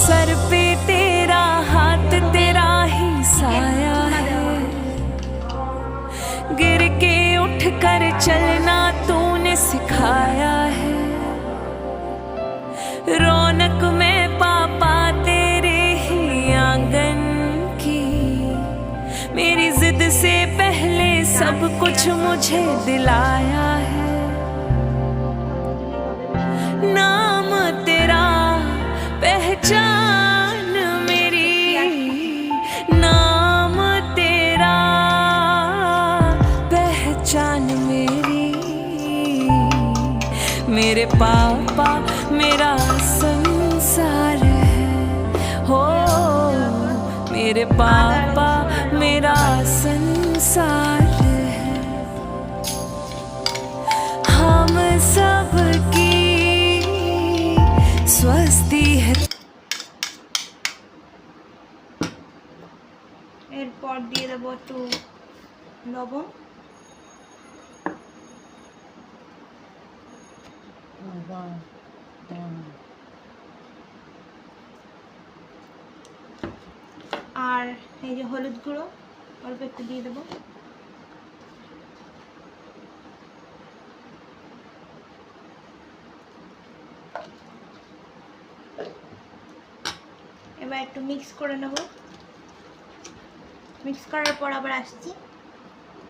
Sir पे तेरा हाथ, तेरा ही साया है। गिर के उठ कर चलना तूने सिखाया है। रौनक में पापा तेरे ही आंगन की। मेरी जिद से पहले सब कुछ मुझे दिलाया है। नाम तेरा पहचान मेरी, नाम तेरा पहचान मेरी। मेरे पापा मेरा संसार है हो, मेरे पापा मेरा संसार है। हम सब की स्वस्ति है। এরপর দিয়ে দেবো একটু লবণ। আর এই যে হলুদ গুঁড়ো অল্প একটু দিয়ে দেবো। এবার একটু মিক্স করে নেব। মিক্স করার পর আবার আসছি।